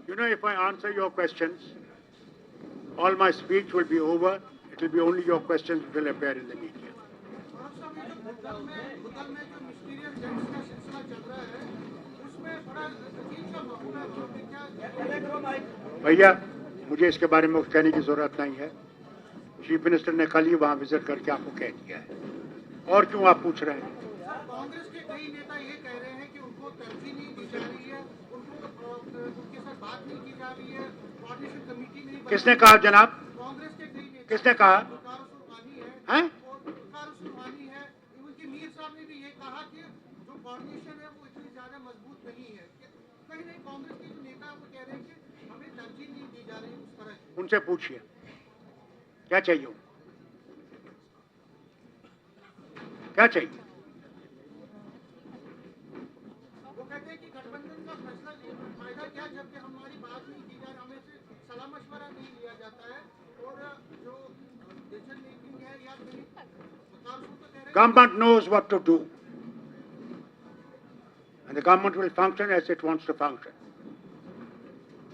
You know, if I answer your questions, all my speech will be over. It will be only your questions which will appear in the media. भैया, मुझे इसके बारे में कहने की जरूरत नहीं है। चीफ मिनिस्टर ने कल ही वहां विजिट करके आपको कह दिया है। और क्यों आप पूछ रहे हैं? कांग्रेस के कई नेता ये कह रहे हैं कि उनको तरजीह नहीं दी जा रही है, उनके साथ बात नहीं की जा रही है, कोऑर्डिनेशन कमेटी नहीं। किसने कहा जनाब? कांग्रेस के कई नेता। किसने कहा? हैं? सुरवानी है। उनके मीर साहब ने भी ये कहा कि जो कोऑर्डिनेशन है वो इतनी ज्यादा मजबूत नहीं है। कहीं नहीं कांग्रेस के जो नेता वो कह रहे हैं कि हमें तरजीह नहीं दी जा रही उस तरह। उनसे पूछिए क्या चाहिए, क्या चाहिए? वो कहते हैं कि गठबंधन का फैसला फायदा क्या, जबकि हमारी बात नहीं की जा रही, हमें से सलाह मशवरा नहीं लिया जाता है और जो डिसीजन मेकिंग है या government knows what to do and the government will function as it wants to function.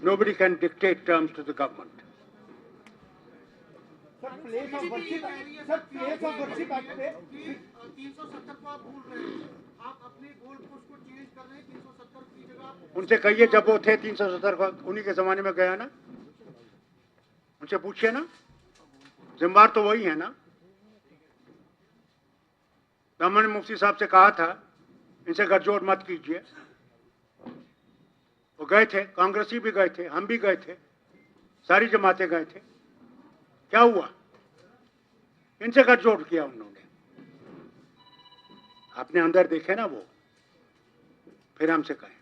Nobody can dictate terms to the government. Sir place of worship act पे 370 को आप भूल रहे हैं, आप अपने गोल पोस्ट को चेंज कर रहे हैं। 370 की जगह उनसे कहिए जब वो थे 370 को, उन्हीं के जमाने में गया ना, उनसे पूछिए ना, जिम्मेदार तो वही है ना। हमने मुफ्ती साहब से कहा था इनसे गठजोड़ मत कीजिए, वो गए थे, कांग्रेसी भी गए थे, हम भी गए थे, सारी जमातें गए थे, क्या हुआ? इनसे गठजोड़ किया उन्होंने। अपने अंदर देखे ना वो, फिर हमसे कहें।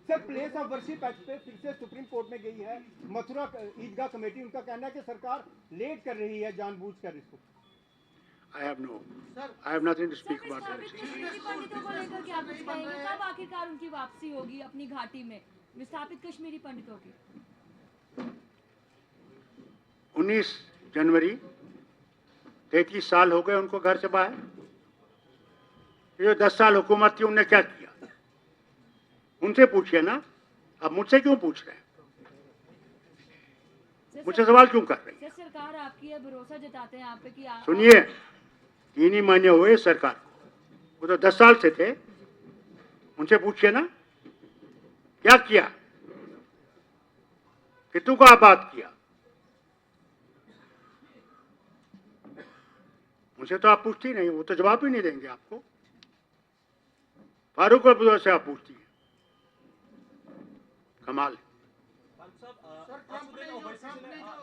Sir place of worship act पे फिर से सुप्रीम कोर्ट में गई है मथुरा ईदगाह कमेटी। उनका कहना है कि सरकार लेट कर रही है जानबूझकर इसको। I have nothing to speak about it. पंडितों को लेकर क्या कुछ कहेंगे? कब आखिरकार उनकी वापसी होगी अपनी घाटी में विस्थापित कश्मीरी पंडितों की? 19 जनवरी 33 साल हो गए उनको घर से बाहर। ये 10 साल हुकूमत थी, उनने क्या किया? उनसे पूछिए ना, अब मुझसे क्यों पूछ रहे हैं? मुझसे सवाल क्यों कर रहे हैं? सरकार आपकी है, भरोसा जताते हैं आप पे कि सुनिए, 3 ही महीने हुए सरकार को, वो तो 10 साल से थे। उनसे पूछिए ना क्या किया, कितनों को आबाद किया। उनसे तो आप पूछती नहीं, वो तो जवाब ही नहीं देंगे आपको। फारूक अब्दुल्ला से आप पूछती हैं, कमाल।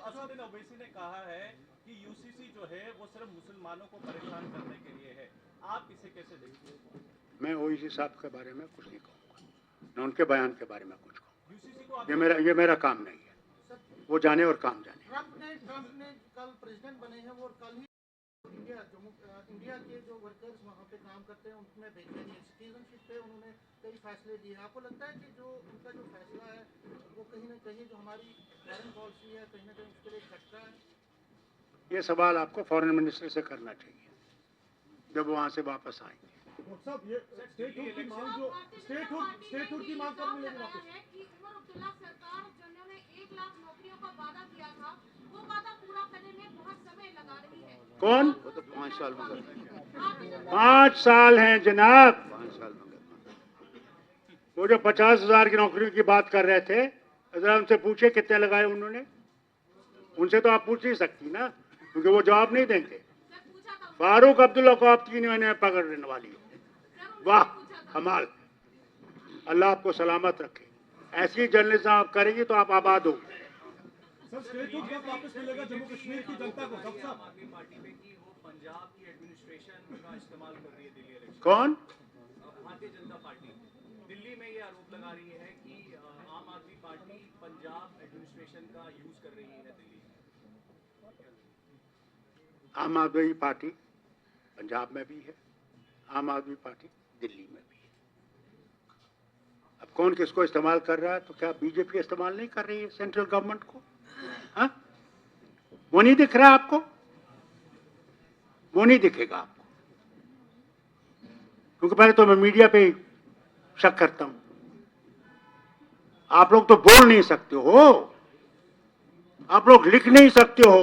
असदुद्दीन ओवैसी ने कहा है कि यूसीसी जो है वो सिर्फ मुसलमानों को परेशान करने के लिए है, आप इसे कैसे देखते हैं? मैं ओवैसी साहब के बारे में कुछ नहीं कहूँगा, न उनके बयान के बारे में कुछ कहूँगा। ये मेरा काम नहीं है, वो जाने और काम जाने। ट्रंप ने कल प्रेसिडेंट बने हैं, वो कल ही इंडिया के जो वर्कर्स वहाँ पे काम करते हैं उनमें बेचैनी है। सिटीजनशिप पे उन्होंने कई फैसले लिए। आपको लगता है कि जो उनका जो फैसला है वो कहीं ना कहीं जो हमारी फॉरेन पॉलिसी है कहीं ना कहीं उसके लिए झटका है? ये सवाल आपको फॉरेन मिनिस्टर से करना चाहिए जब वहाँ से वापस आएंगे। साहब ये स्टेटहुड की मांग जो स्टेटहुड की मांग करने लगे वापस है कि उमर अब्दुल्ला सरकार जिन्होंने 1 लाख नौकरियों का वादा किया था वो वादा पूरा करने में बहुत समय लगा रही है। कौन? वो तो 5 साल में करते हैं। 5 साल हैं जनाब। 5 साल में करते वो जो 50,000 की नौकरियों की बात कर रहे थे, जरा उनसे पूछे कितने लगाए उन्होंने। उनसे तो आप पूछ नहीं सकती ना, क्योंकि वो जवाब नहीं देंगे। फारूक अब्दुल्ला को आप 3 महीने में पकड़ने वाली हो। वाह कमाल, अल्लाह आपको सलामत रखे। ऐसी जर्नलिज्म आप करेंगी तो आप आबाद हो। सर स्टेटहुड कब वापस मिलेगा जम्मू कश्मीर की जनता को? कब साहब? पार्टी में कि वो पंजाब की एडमिनिस्ट्रेशन का इस्तेमाल कर रही है दिल्ली इलेक्शन। कौन? भारतीय जनता पार्टी दिल्ली में ये आरोप लगा रही है कि आम आदमी पार्टी पंजाब एडमिनिस्ट्रेशन का यूज कर रही है दिल्ली। आम आदमी पार्टी पंजाब में भी है, आम आदमी पार्टी दिल्ली में भी है। अब कौन किसको इस्तेमाल कर रहा है? तो क्या बीजेपी इस्तेमाल नहीं कर रही है सेंट्रल गवर्नमेंट को? हाँ, वो नहीं दिख रहा आपको? वो नहीं दिखेगा आपको, क्योंकि पहले तो मैं मीडिया पे शक करता हूं। आप लोग तो बोल नहीं सकते हो, आप लोग लिख नहीं सकते हो,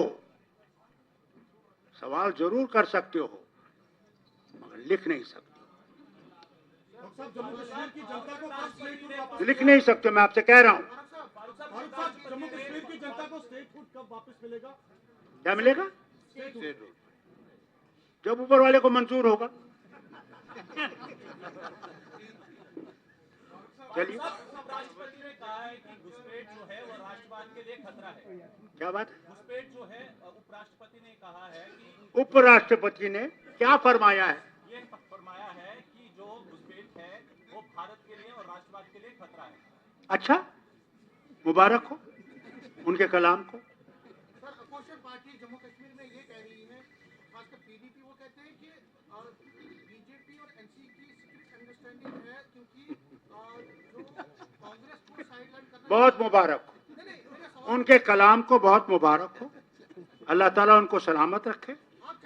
सवाल जरूर कर सकते हो मगर लिख नहीं सकते जम्मू कश्मीर की जनता को हो। लिख नहीं सकते, मैं आपसे कह रहा हूं। जम्मू कश्मीर की जनता को स्टेटहुड कब वापस मिलेगा? क्या मिलेगा? जब ऊपर वाले को मंजूर होगा। चलिए, उपराष्ट्रपति ने कहा है कि घुसपैठ जो है वो राष्ट्रवाद के लिए खतरा है। क्या बात है? घुसपैठ जो है उपराष्ट्रपति ने कहा है कि उपराष्ट्रपति ने क्या फरमाया है? ये फरमाया है कि जो घुसपैठ है वो भारत के लिए और राष्ट्रवाद के लिए खतरा है। अच्छा, मुबारक हो उनके कलाम को। Sir opposition party Jammu Kashmir में ये कह रही है, खासकर पीडीपी, वो कहते हैं कि बीजेपी और एनसी की सीक्रेट अंडरस्टैंडिंग है, क्योंकि जो कांग्रेस को साइडलाइन करना। बहुत मुबारक हो उनके कलाम को, बहुत मुबारक हो। अल्लाह ताला उनको सलामत रखे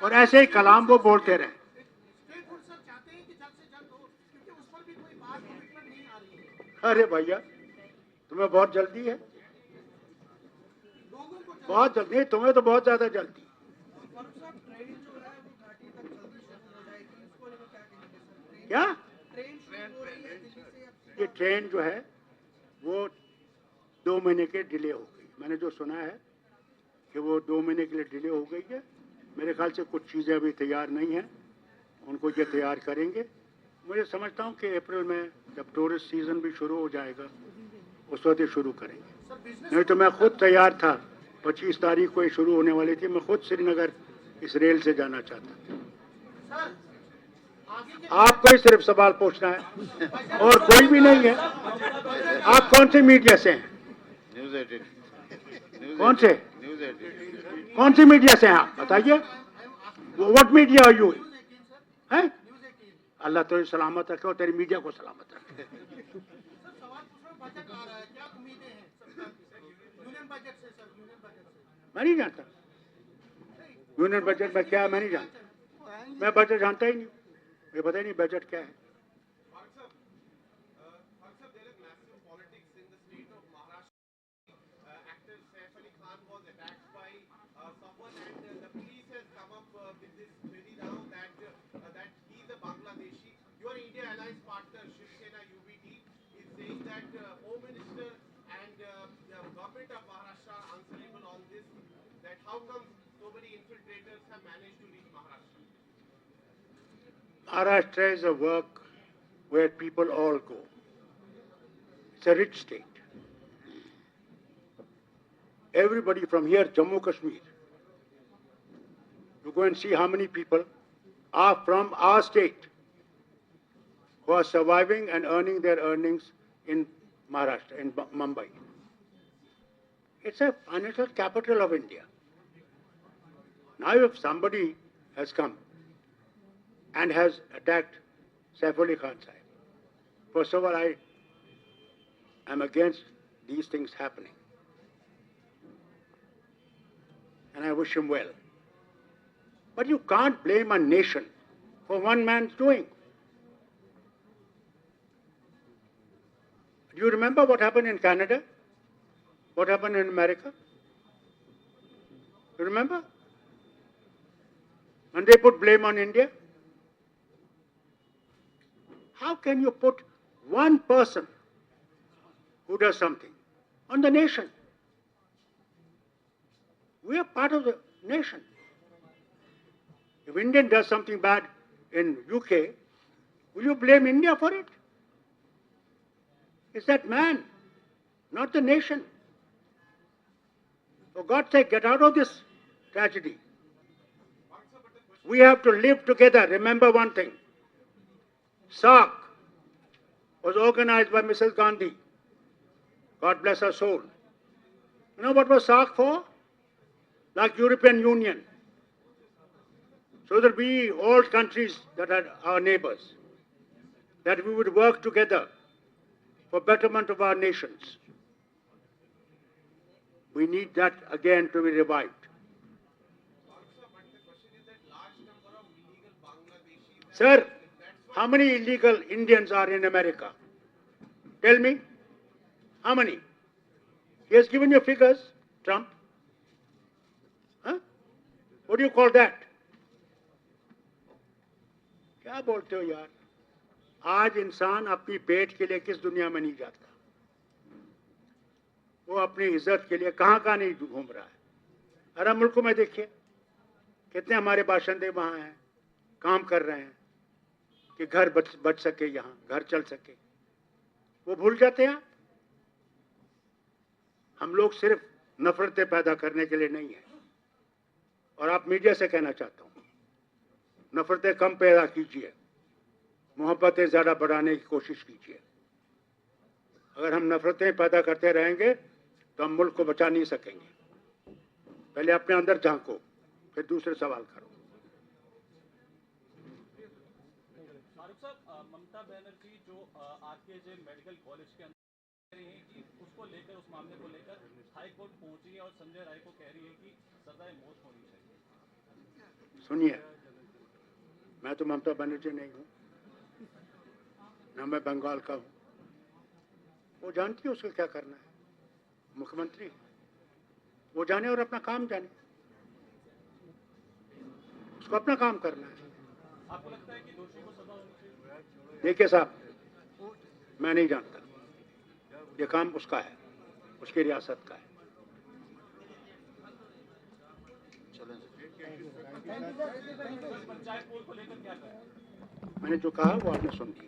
और ऐसे ही कलाम वो बोलते रहे। स्टेटहुड सर चाहते हैं कि जल्द से जल्द हो, क्योंकि उस पर भी कोई बात कमिटमेंट नहीं आ रही है। अरे भैया, तुम्हें बहुत जल्दी है, लोगों को बहुत जल्दी। नहीं, तुम्हें तो बहुत ज्यादा जल्दी। ट्रेन जो है वो घाटी तक जल्दी शुरू हो जाएगी, इसको लेकर क्या कहेंगे सर? क्या? ट्रेन शुरू हो रही है दिल्ली से अब। ये ट्रेन जो है वो 2 महीने के डिले हो गई। मैंने जो सुना है कि वो 2 महीने के लिए डिले हो गई है। मेरे ख्याल से कुछ चीज़ें अभी तैयार नहीं हैं, उनको ये तैयार करेंगे। मुझे समझता हूँ कि अप्रैल में जब टूरिस्ट सीज़न भी शुरू हो जाएगा उस वक्त ये शुरू करेंगे। नहीं तो मैं खुद तैयार था, 25 तारीख को ये शुरू होने वाली थी। मैं खुद श्रीनगर इस रेल से जाना चाहता था। आपको ही सिर्फ सवाल पूछना है और कोई भी नहीं है। आप कौन से मीडिया से हैं? न्यूज 18। कौन से? न्यूज 18। कौन सी मीडिया से हैं आप? बताइए। What media are you? हैं? अल्लाह तो सलामत रखे और तेरी मीडिया को सलामत रखे। सवाल पूछ रहा हूं, बजट आ रहा है, क्या उम्मीदें हैं सरकार की? यूनियन बजट से सर, यूनियन बजट से। मैं नहीं जानता यूनियन बजट में क्या है, मैं नहीं जानता। मैं बजट जानता ही नहीं, मुझे पता ही नहीं बजट क्या है। Government of Maharashtra are answerable on this, that how come so many infiltrators have managed to reach Maharashtra? Maharashtra is a work where people all go. It's a rich state. Everybody from here, Jammu Kashmir, you go and see how many people are from our state who are surviving and earning their earnings in Maharashtra, in Mumbai. It's a financial capital of India. Now if somebody has come and has attacked Saif Ali Khan Sahib, first of all, I am against these things happening. And I wish him well. But you can't blame a nation for one man's doing. Do you remember what happened in Canada? What happened in America? You remember? And they put blame on India. How can you put one person who does something on the nation? We are part of the nation. If Indian does something bad in UK, will you blame India for it? It's that man, not the nation. For God's sake, get out of this tragedy. We have to live together. Remember one thing. SARC was organized by Mrs. Gandhi. God bless her soul. You know what was SARC for? Like European Union. So that we, all countries that are our neighbors, that we would work together for betterment of our nations. We need that again to be revived. Sir, how many illegal Indians are in America? Tell me, how many? He has given you figures, Trump. Huh? What do you call that? क्या बोलते हो यार? आज इंसान अपनी पेट के लिए किस दुनिया में नहीं जाता, वो अपनी इज्जत के लिए कहां कहां नहीं घूम रहा है। अरब मुल्कों में देखिए कितने हमारे बाशिंदे वहां हैं, काम कर रहे हैं कि घर बच सके, यहां घर चल सके। वो भूल जाते हैं। हम लोग सिर्फ नफरतें पैदा करने के लिए नहीं है। और आप मीडिया से कहना चाहता हूं, नफरतें कम पैदा कीजिए, मोहब्बतें ज्यादा बढ़ाने की कोशिश कीजिए। अगर हम नफरतें पैदा करते रहेंगे तो हम मुल्क को बचा नहीं सकेंगे। पहले अपने अंदर झांको, फिर दूसरे सवाल करो। फारूक साहब, ममता बनर्जी जो आरकेजे मेडिकल कॉलेज के अंदर कह रही है कि उसको लेकर, उस मामले को लेकर हाई कोर्ट पहुंची है और संजय राय को कह रही है कि सजाए मौत होनी चाहिए। सुनिए, मैं तो ममता बनर्जी नहीं हूं, ना मैं बंगाल का हूं। वो जानती है उसको क्या करना है, मुख्यमंत्री। वो जाने और अपना काम जाने, उसको अपना काम करना है। आपको लगता है कि दोषी को सजा होनी चाहिए? देखिए साहब, मैं नहीं जानता, ये काम उसका है, उसकी रियासत का है। पंचायत बोर्ड को लेकर क्या करें? मैंने जो कहा वो आपने सुन लिया।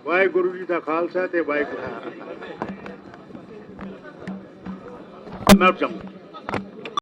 वाहेगुरु जी का खालसा ते वाहेगुरु। मैं अब जाऊंगा।